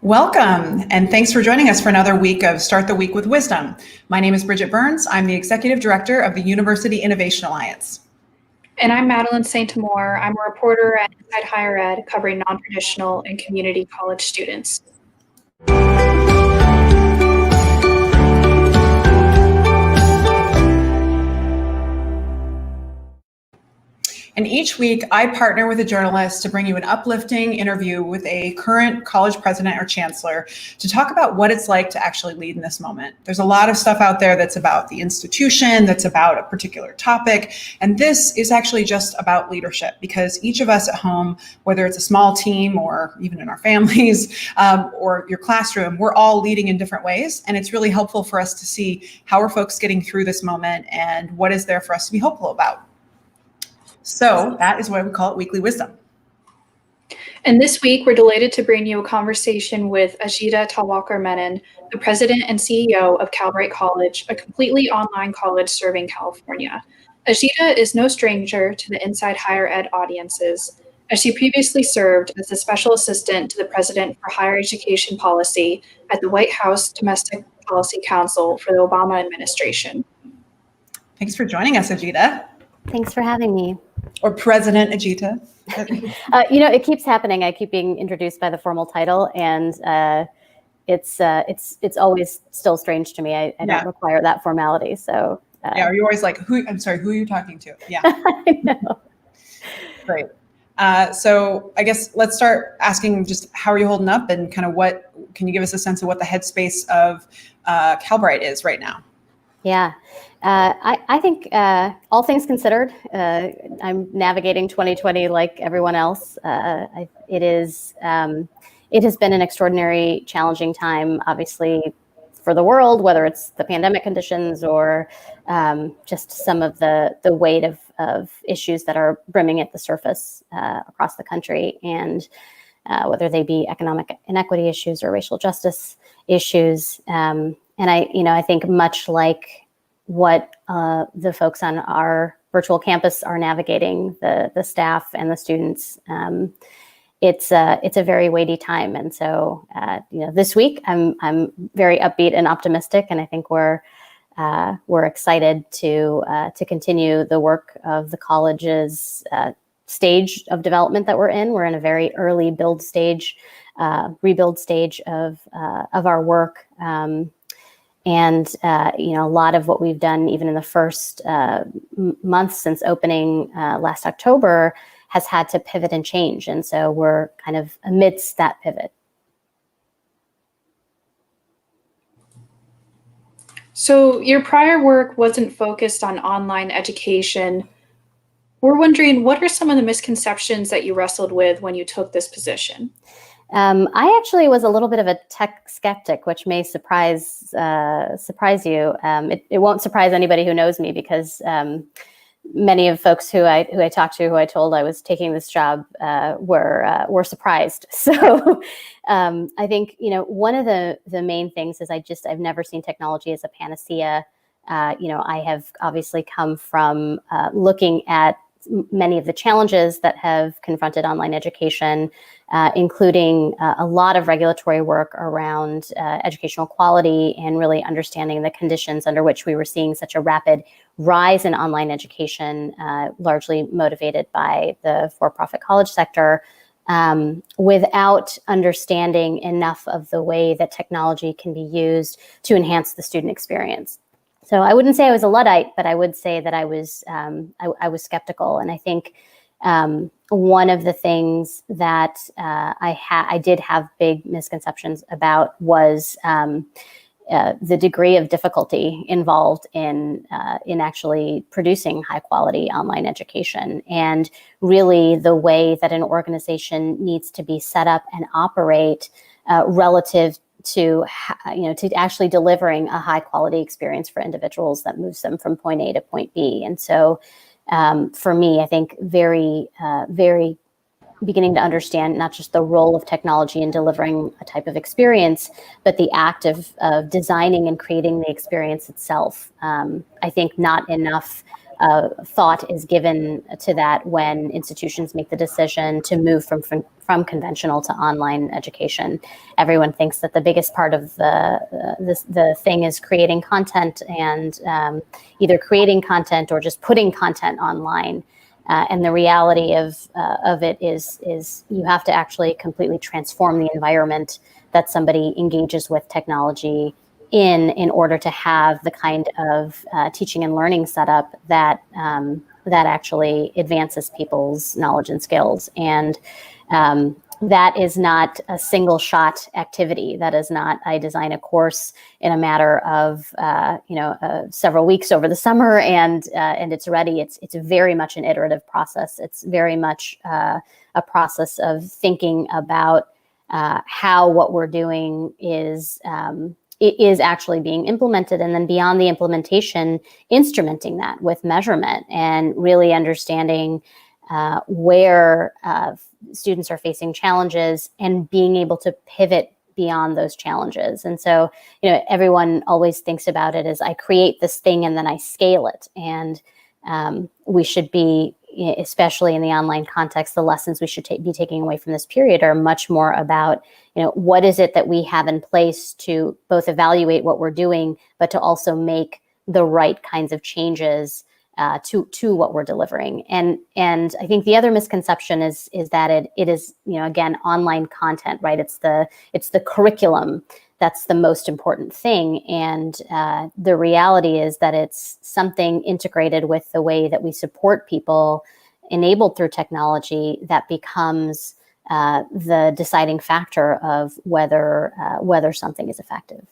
Welcome, and thanks for joining us for another week of Start the Week with Wisdom. My name is Bridget Burns. I'm the Executive Director of the University Innovation Alliance. And I'm Madeline St. Amour. I'm a reporter at Inside Higher Ed covering non-traditional and community college students. And each week, I partner with a journalist to bring you an uplifting interview with a current college president or chancellor to talk about what it's like to actually lead in this moment. There's a lot of stuff out there that's about the institution, that's about a particular topic, and this is actually just about leadership, because each of us at home, whether it's a small team or even in our families or your classroom, we're all leading in different ways, and it's really helpful for us to see how are folks getting through this moment and what is there for us to be hopeful about. So that is why we call it Weekly Wisdom. And this week, we're delighted to bring you a conversation with Ajita Talwalker Menon, the president and CEO of Calbright College, a completely online college serving California. Ajita is no stranger to the Inside Higher Ed audiences, as she previously served as the special assistant to the president for higher education policy at the White House Domestic Policy Council for the Obama administration. Thanks for joining us, Ajita. Thanks for having me. Or President Ajita. It keeps happening. I keep being introduced by the formal title, and it's always still strange to me. I don't require that formality. So are you always like, who are you talking to? Yeah. I know. Great. So I guess let's start asking just how are you holding up, and kind of what can you give us a sense of what the headspace of Calbright is right now? Yeah, I think all things considered, I'm navigating 2020 like everyone else. It has been an extraordinary, challenging time, obviously, for the world, whether it's the pandemic conditions or just some of the weight of issues that are brimming at the surface across the country, and whether they be economic inequity issues or racial justice issues. And I think much like what the folks on our virtual campus are navigating, the staff and the students, it's a very weighty time. And so, this week I'm very upbeat and optimistic, and I think we're excited to continue the work of the college's stage of development that we're in. We're in a very early rebuild stage of our work. And a lot of what we've done, even in the first month since opening last October, has had to pivot and change. And so we're kind of amidst that pivot. So your prior work wasn't focused on online education. We're wondering, what are some of the misconceptions that you wrestled with when you took this position? I actually was a little bit of a tech skeptic, which may surprise you. It won't surprise anybody who knows me, because many of folks who I talked to, who I told I was taking this job, were surprised. So I think one of the main things is I've never seen technology as a panacea. I have obviously come from looking at many of the challenges that have confronted online education, including a lot of regulatory work around educational quality and really understanding the conditions under which we were seeing such a rapid rise in online education, largely motivated by the for-profit college sector, without understanding enough of the way that technology can be used to enhance the student experience. So I wouldn't say I was a Luddite, but I would say that I was skeptical. And I think one of the things that I did have big misconceptions about was the degree of difficulty involved in actually producing high quality online education, and really the way that an organization needs to be set up and operate relative to actually delivering a high quality experience for individuals that moves them from point A to point B. And so for me, I think very beginning to understand not just the role of technology in delivering a type of experience, but the act of designing and creating the experience itself. I think not enough thought is given to that when institutions make the decision to move from from conventional to online education. Everyone thinks that the biggest part of the thing is creating content and either creating content or just putting content online. And the reality of it is you have to actually completely transform the environment that somebody engages with technology in order to have the kind of teaching and learning setup that actually advances people's knowledge and skills. And that is not a single shot activity. That is not, I design a course in a matter of several weeks over the summer and it's ready. It's very much an iterative process. It's very much a process of thinking about how what we're doing is actually being implemented, and then beyond the implementation, instrumenting that with measurement and really understanding where students are facing challenges and being able to pivot beyond those challenges. And so, everyone always thinks about it as I create this thing and then I scale it. And we should be, especially in the online context, the lessons we should be taking away from this period are much more about, what is it that we have in place to both evaluate what we're doing, but to also make the right kinds of changes to what we're delivering. And I think the other misconception is that it is, again, online content, right? It's the curriculum that's the most important thing. And the reality is that it's something integrated with the way that we support people enabled through technology that becomes the deciding factor of whether something is effective.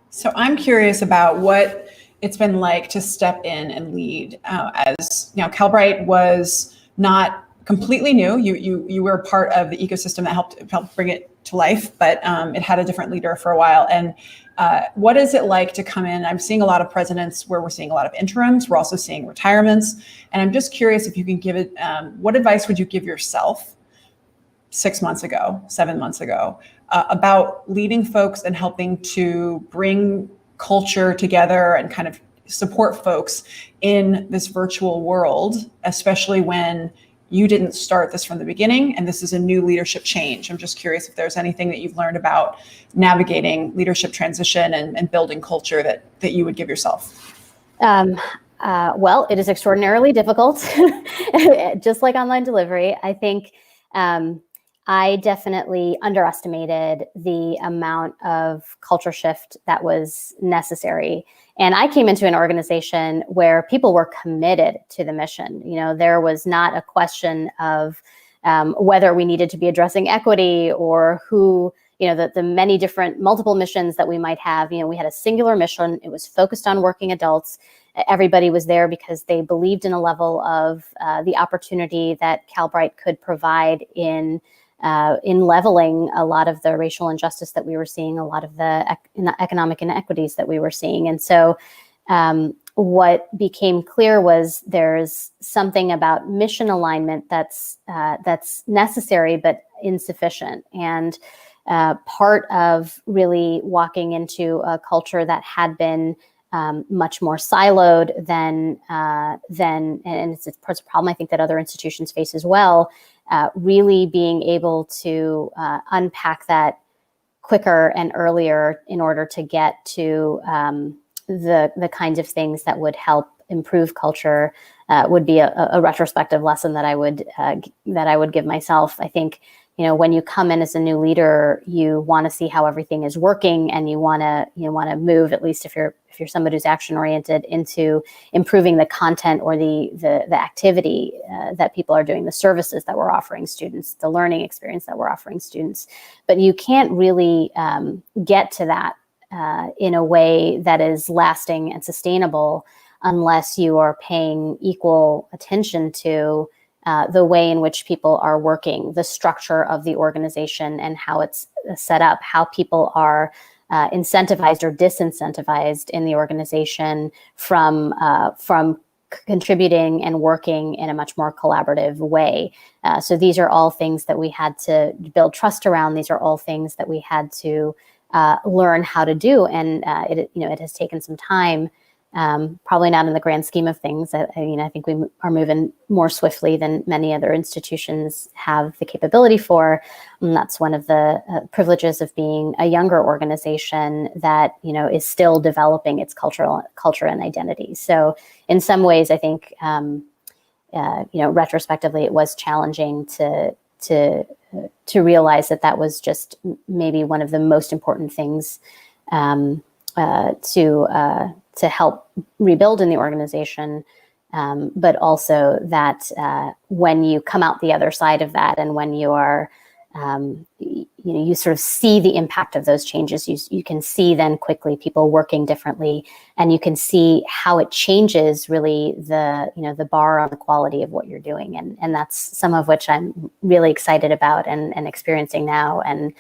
So I'm curious about what it's been like to step in and lead. As Calbright was not completely new. You were part of the ecosystem that helped bring it to life, but it had a different leader for a while. And what is it like to come in? I'm seeing a lot of presidents where we're seeing a lot of interims. We're also seeing retirements. And I'm just curious if you can give it, what advice would you give yourself 6 months ago, 7 months ago, about leading folks and helping to bring culture together and kind of support folks in this virtual world, especially when you didn't start this from the beginning and this is a new leadership change. I'm just curious if there's anything that you've learned about navigating leadership transition and building culture that you would give yourself. Well, it is extraordinarily difficult, just like online delivery. I think I definitely underestimated the amount of culture shift that was necessary. And I came into an organization where people were committed to the mission. There was not a question of whether we needed to be addressing equity or who, the many different multiple missions that we might have. We had a singular mission. It was focused on working adults. Everybody was there because they believed in a level of the opportunity that Calbright could provide in leveling a lot of the racial injustice that we were seeing, a lot of the economic inequities that we were seeing. And so what became clear was there's something about mission alignment that's necessary but insufficient. And part of really walking into a culture that had been much more siloed than and it's a problem I think that other institutions face as well. Really being able to unpack that quicker and earlier in order to get to the kinds of things that would help improve culture would be a retrospective lesson that I would give myself. I think when you come in as a new leader, you want to see how everything is working, and you want to move, at least if you're somebody who's action oriented, into improving the content or the activity that people are doing, the services that we're offering students, the learning experience that we're offering students. But you can't really get to that in a way that is lasting and sustainable unless you are paying equal attention to the way in which people are working, the structure of the organization and how it's set up, how people are incentivized or disincentivized in the organization from contributing and working in a much more collaborative way. So these are all things that we had to build trust around. These are all things that we had to learn how to do. And it has taken some time Probably not in the grand scheme of things. I think we are moving more swiftly than many other institutions have the capability for. And that's one of the privileges of being a younger organization that, is still developing its culture and identity. So in some ways, I think, retrospectively, it was challenging to realize that was just maybe one of the most important things to help rebuild in the organization, but also that when you come out the other side of that, and when you are, you sort of see the impact of those changes, you can see then quickly people working differently, and you can see how it changes really the bar on the quality of what you're doing, and that's some of which I'm really excited about and experiencing now, and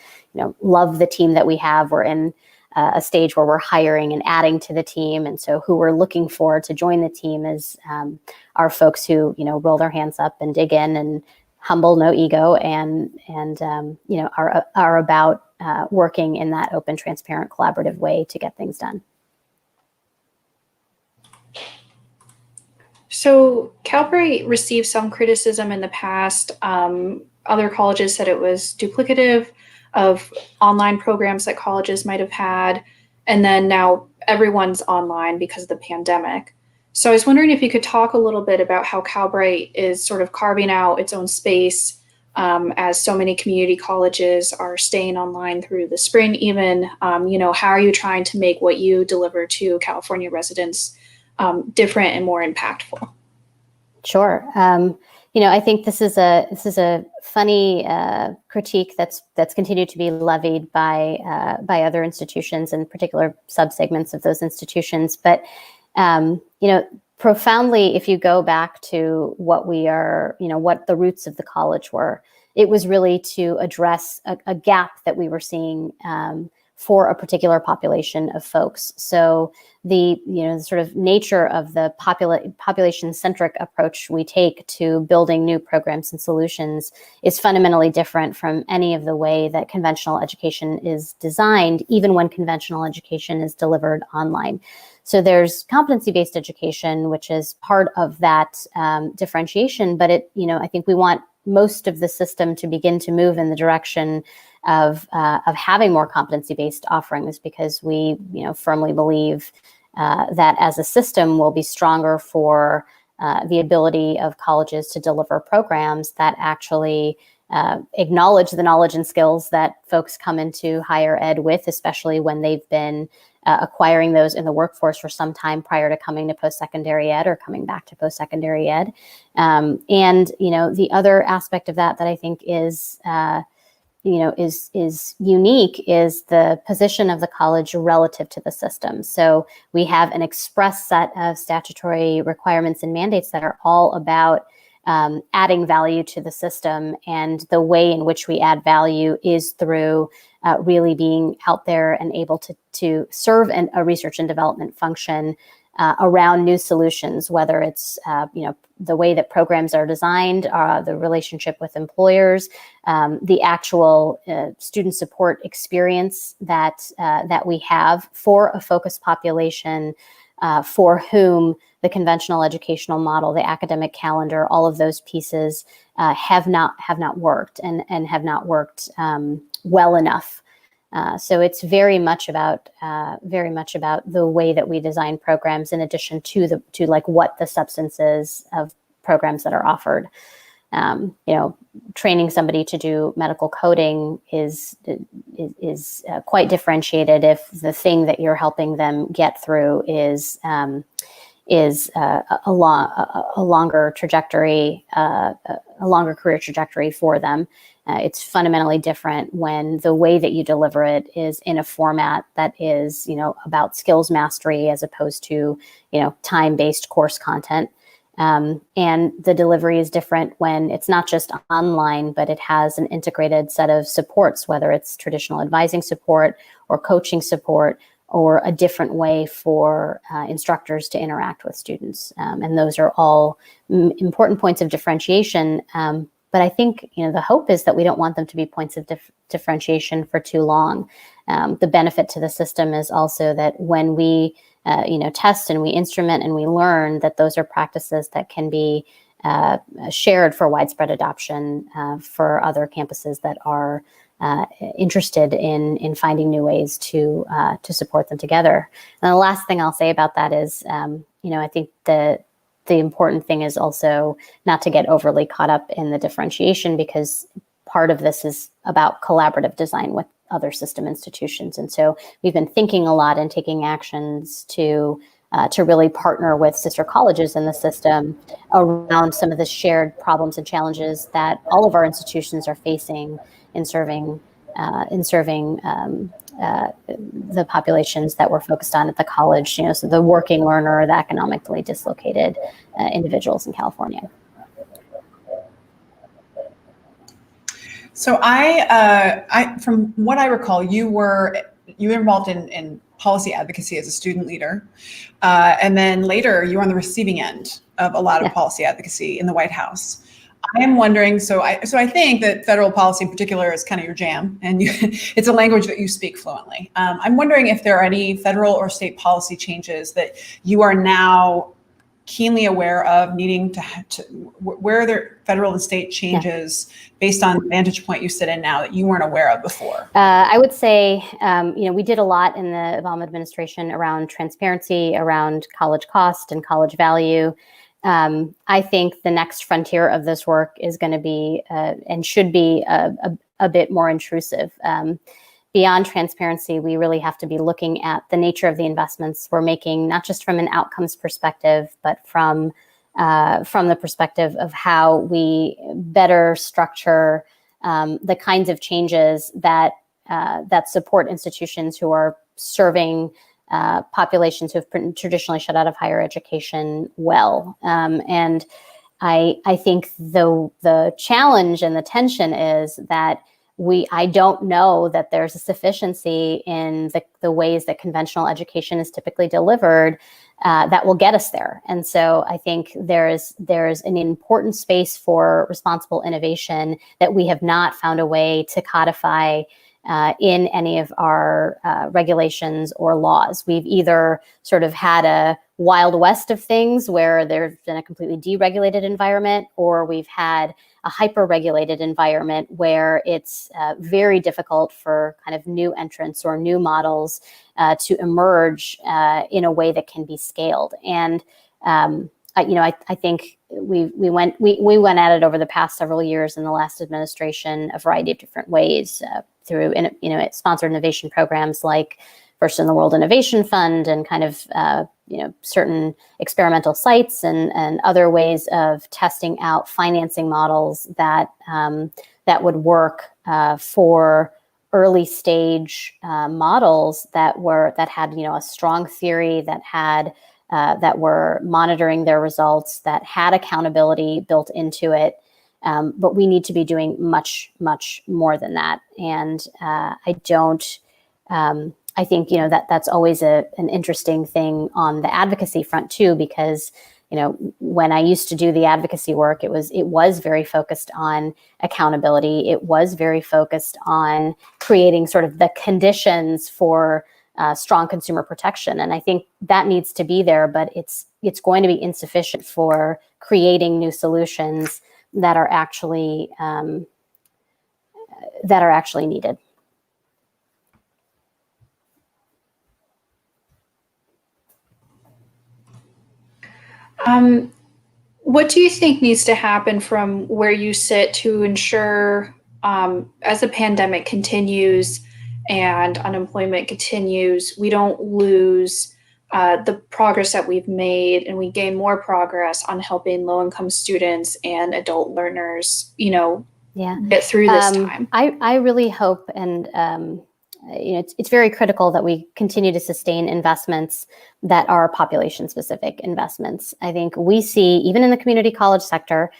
love the team that we have. We're in a stage where we're hiring and adding to the team. And so who we're looking for to join the team is are folks who, roll their hands up and dig in, and humble, no ego, and are about working in that open, transparent, collaborative way to get things done. So Calbright received some criticism in the past. Other colleges said it was duplicative of online programs that colleges might have had. And then now everyone's online because of the pandemic. So I was wondering if you could talk a little bit about how Calbright is sort of carving out its own space, as so many community colleges are staying online through the spring even. How are you trying to make what you deliver to California residents different and more impactful? Sure. I think this is a funny critique that's continued to be levied by other institutions, and particular subsegments of those institutions. But profoundly, if you go back to what what the roots of the college were, it was really to address a gap that we were seeing for a particular population of folks. So the sort of nature of the population-centric approach we take to building new programs and solutions is fundamentally different from any of the way that conventional education is designed, even when conventional education is delivered online. So there's competency-based education, which is part of that differentiation, but I think we want most of the system to begin to move in the direction of having more competency-based offerings, because we firmly believe that as a system will be stronger for the ability of colleges to deliver programs that actually acknowledge the knowledge and skills that folks come into higher ed with, especially when they've been acquiring those in the workforce for some time prior to coming to post-secondary ed or coming back to post-secondary ed. And the other aspect of that I think is unique is the position of the college relative to the system. So we have an express set of statutory requirements and mandates that are all about adding value to the system, and the way in which we add value is through really being out there and able to serve a research and development function around new solutions, whether it's the way that programs are designed, the relationship with employers, the actual student support experience that we have for a focused population for whom the conventional educational model, the academic calendar, all of those pieces have not worked and have not worked well enough. So it's very much about the way that we design programs, in addition to what the substance is of programs that are offered. Training somebody to do medical coding is quite differentiated if the thing that you're helping them get through is a longer trajectory, a longer career trajectory for them. It's fundamentally different when the way that you deliver it is in a format that is, about skills mastery as opposed to, time-based course content. And the delivery is different when it's not just online, but it has an integrated set of supports, whether it's traditional advising support or coaching support, or a different way for instructors to interact with students. And those are all important points of differentiation. But I think, the hope is that we don't want them to be points of differentiation for too long. The benefit to the system is also that when we, test and we instrument and we learn, that those are practices that can be shared for widespread adoption for other campuses that are interested in finding new ways to support them together. And the last thing I'll say about that is, I think the important thing is also not to get overly caught up in the differentiation, because part of this is about collaborative design with other system institutions. And so we've been thinking a lot and taking actions to really partner with sister colleges in the system around some of the shared problems and challenges that all of our institutions are facing in serving the populations that we're focused on at the college, so the working learner, the economically dislocated individuals in California. So I from what I recall, you were involved in policy advocacy as a student leader, and then later you were on the receiving end of a lot of policy advocacy in the White House. I am wondering, so I think that federal policy in particular is kind of your jam, and it's a language that you speak fluently. I'm wondering if there are any federal or state policy changes that you are now keenly aware of needing to where are there federal and state changes based on the vantage point you sit in now that you weren't aware of before? I would say, we did a lot in the Obama administration around transparency, around college cost and college value. I think the next frontier of this work is going to be and should be a bit more intrusive. Beyond transparency, we really have to be looking at the nature of the investments we're making, not just from an outcomes perspective, but from the perspective of how we better structure the kinds of changes that support institutions who are serving populations who have been traditionally shut out of higher education well. And I think the challenge and the tension is that I don't know that there's a sufficiency in the ways that conventional education is typically delivered that will get us there. And so I think there's an important space for responsible innovation that we have not found a way to codify in any of our regulations or laws. We've either sort of had a wild west of things where there's been a completely deregulated environment, or we've had a hyper-regulated environment where it's very difficult for kind of new entrants or new models to emerge in a way that can be scaled. And I think we went at it over the past several years in the last administration a variety of different ways through sponsored innovation programs like First in the World Innovation Fund and kind of certain experimental sites and other ways of testing out financing models that would work for early stage models that had a strong theory, that were monitoring their results, that had accountability built into it. But we need to be doing much, much more than that. And I think that's always an interesting thing on the advocacy front too, because when I used to do the advocacy work, it was very focused on accountability. It was very focused on creating sort of the conditions for strong consumer protection, and I think that needs to be there, but it's going to be insufficient for creating new solutions that are actually needed. What do you think needs to happen from where you sit to ensure, as the pandemic continues and unemployment continues, we don't lose the progress that we've made and we gain more progress on helping low-income students and adult learners, get through this time? I really hope, and it's very critical that we continue to sustain investments that are population-specific investments. I think we see, even in the community college sector,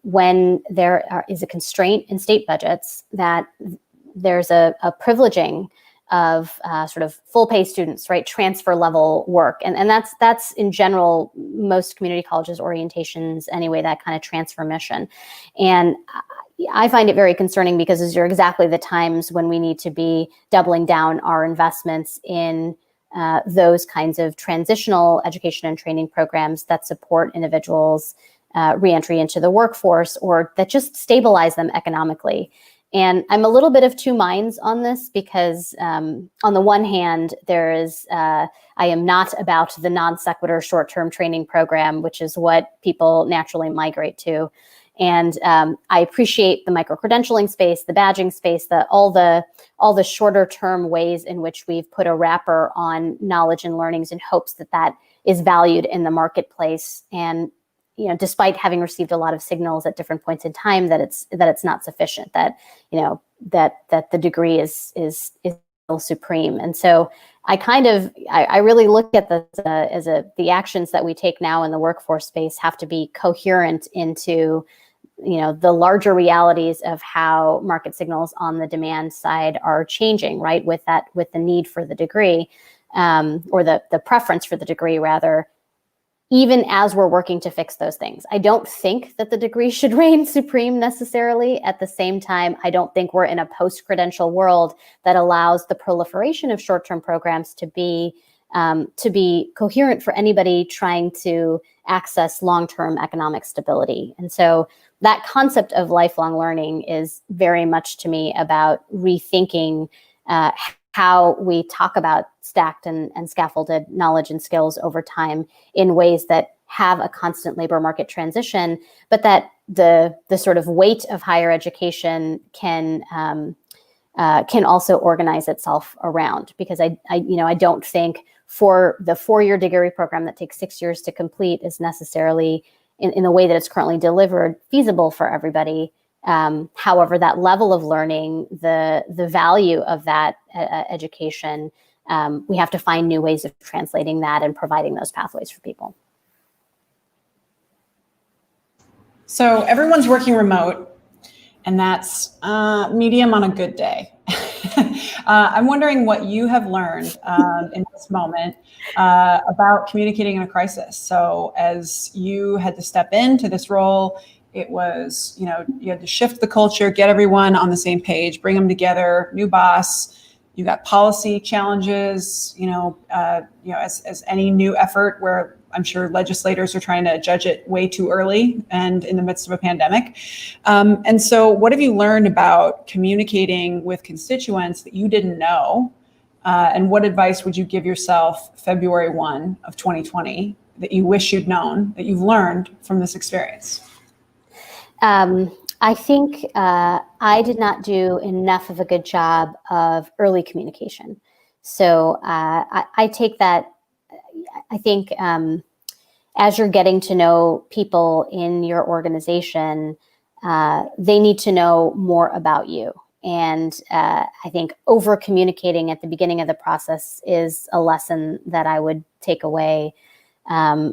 when there is a constraint in state budgets, that there's a privileging of sort of full pay students, right? Transfer level work. And that's in general, most community colleges orientations anyway, that kind of transfer mission. And I find it very concerning because these are exactly the times when we need to be doubling down our investments in those kinds of transitional education and training programs that support individuals' reentry into the workforce, or that just stabilize them economically. And I'm a little bit of two minds on this because on the one hand, there is, I am not about the non sequitur short-term training program, which is what people naturally migrate to. And I appreciate the micro-credentialing space, the badging space, all the shorter-term ways in which we've put a wrapper on knowledge and learnings in hopes that that is valued in the marketplace. And despite having received a lot of signals at different points in time that it's not sufficient, that the degree is still supreme. And so I really look at the actions that we take now in the workforce space have to be coherent into the larger realities of how market signals on the demand side are changing, right? With the need for the degree, or the preference for the degree rather, even as we're working to fix those things. I don't think that the degree should reign supreme necessarily. At the same time, I don't think we're in a post-credential world that allows the proliferation of short-term programs to be coherent for anybody trying to access long-term economic stability. And so that concept of lifelong learning is very much to me about rethinking how we talk about stacked and scaffolded knowledge and skills over time in ways that have a constant labor market transition, but that the sort of weight of higher education can also organize itself around. Because I don't think for the 4-year degree program that takes 6 years to complete is necessarily in the way that it's currently delivered feasible for everybody. However, that level of learning, the value of that education, we have to find new ways of translating that and providing those pathways for people. So everyone's working remote, and that's medium on a good day. I'm wondering what you have learned in this moment about communicating in a crisis. So as you had to step into this role, it was, you had to shift the culture, get everyone on the same page, bring them together, new boss. You got policy challenges, as any new effort where I'm sure legislators are trying to judge it way too early and in the midst of a pandemic. And so what have you learned about communicating with constituents that you didn't know? And what advice would you give yourself February 1 of 2020 that you wish you'd known, that you've learned from this experience? I think I did not do enough of a good job of early communication. So I take that, I think as you're getting to know people in your organization, they need to know more about you. And I think over communicating at the beginning of the process is a lesson that I would take away.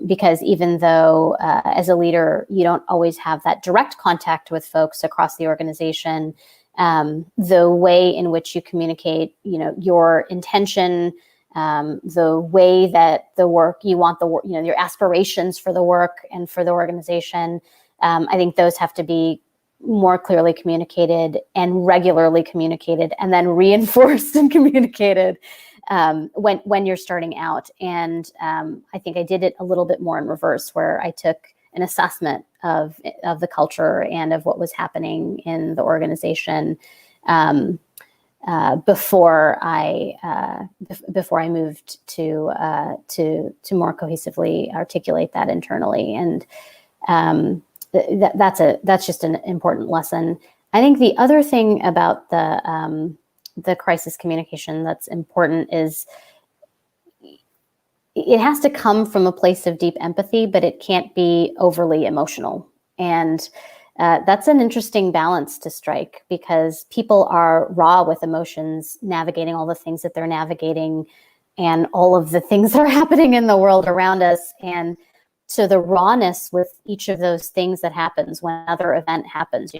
Because even though as a leader, you don't always have that direct contact with folks across the organization, the way in which you communicate, your intention, the way that the work, you want the work, your aspirations for the work and for the organization, I think those have to be more clearly communicated and regularly communicated and then reinforced and communicated when you're starting out. And I think I did it a little bit more in reverse, where I took an assessment of the culture and of what was happening in the organization before I moved to more cohesively articulate that internally. And that's just an important lesson. I think the other thing about the crisis communication that's important is it has to come from a place of deep empathy, but it can't be overly emotional. And that's an interesting balance to strike, because people are raw with emotions, navigating all the things that they're navigating and all of the things that are happening in the world around us. And so the rawness with each of those things that happens when another event happens,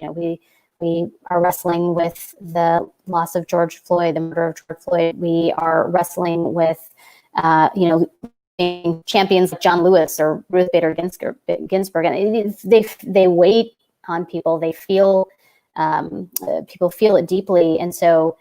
We are wrestling with the loss of George Floyd, the murder of George Floyd. We are wrestling with, being champions like John Lewis or Ruth Bader Ginsburg. And they weigh on people. They feel, people feel it deeply. And so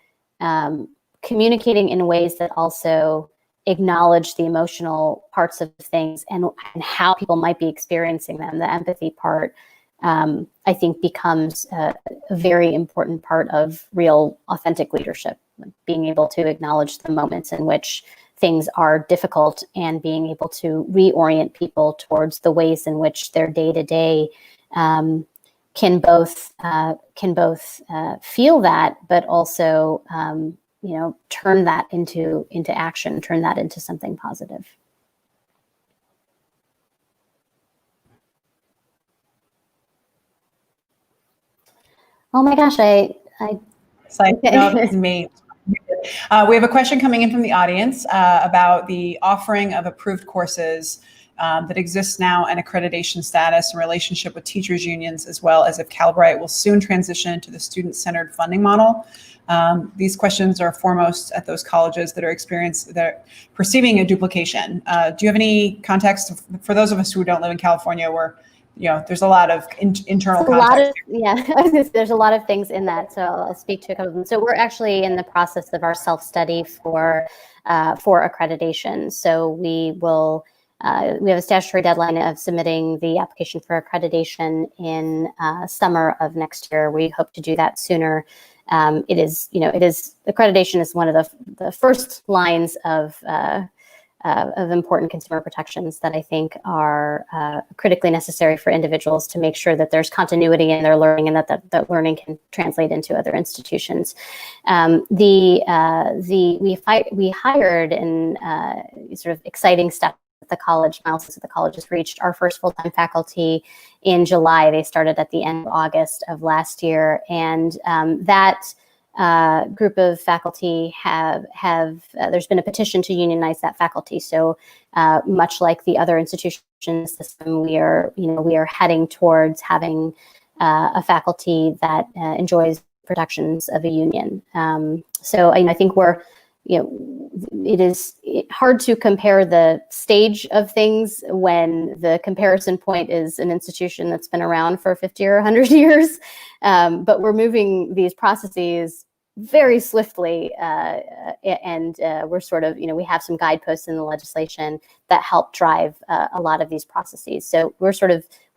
communicating in ways that also acknowledge the emotional parts of things and how people might be experiencing them, the empathy part, I think becomes a very important part of real, authentic leadership, being able to acknowledge the moments in which things are difficult and being able to reorient people towards the ways in which their day-to-day can both feel that, but also turn that into action, turn that into something positive. Oh my gosh, It's like, no, it's me. We have a question coming in from the audience about the offering of approved courses that exists now and accreditation status in relationship with teachers unions, as well as if Calbright will soon transition to the student-centered funding model. These questions are foremost at those colleges that are perceiving a duplication. Do you have any context for those of us who don't live in California, where there's a lot of internal context? There's a lot of things in that, so I'll speak to a couple of them. So we're actually in the process of our self-study for accreditation. So we have a statutory deadline of submitting the application for accreditation in summer of next year. We hope to do that sooner. Accreditation is one of the first lines of important consumer protections that I think are critically necessary for individuals to make sure that there's continuity in their learning and that learning can translate into other institutions. We hired in sort of exciting step at the college, milestones that the college has reached, our first full-time faculty in July. They started at the end of August of last year, and that group of faculty there's been a petition to unionize that faculty. So much like the other institutions in the system, we are heading towards having a faculty that enjoys protections of a union. So I think it is hard to compare the stage of things when the comparison point is an institution that's been around for 50 or 100 years. But we're moving these processes very swiftly, and we're sort of, we have some guideposts in the legislation that help drive a lot of these processes. So we're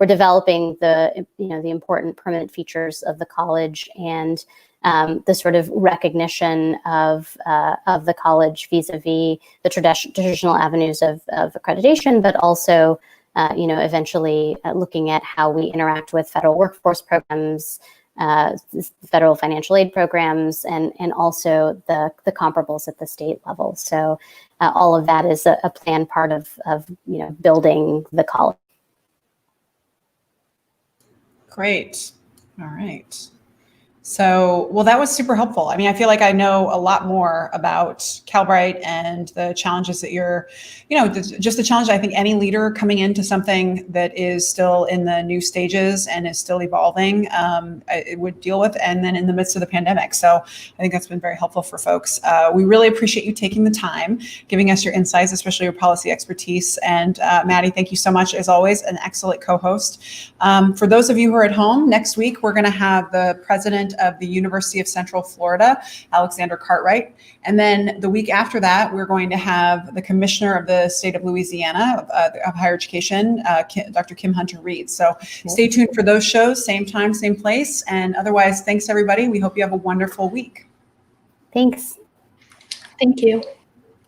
developing the important permanent features of the college and the sort of recognition of the college vis-a-vis the traditional avenues of accreditation, but also eventually looking at how we interact with federal workforce programs, federal financial aid programs, and also the comparables at the state level. So all of that is a planned part of building the college. Great. All right. So, well, that was super helpful. I mean, I feel like I know a lot more about Calbright and the challenges that just the challenge I think any leader coming into something that is still in the new stages and is still evolving it would deal with, and then in the midst of the pandemic. So I think that's been very helpful for folks. We really appreciate you taking the time, giving us your insights, especially your policy expertise. And Maddie, thank you so much, as always, an excellent co-host. For those of you who are at home, next week, we're going to have the president of the University of Central Florida, Alexander Cartwright. And then the week after that, we're going to have the commissioner of the state of Louisiana of higher education, Dr. Kim Hunter-Reid. So stay tuned for those shows, same time, same place. And otherwise, thanks everybody. We hope you have a wonderful week. Thanks. Thank you.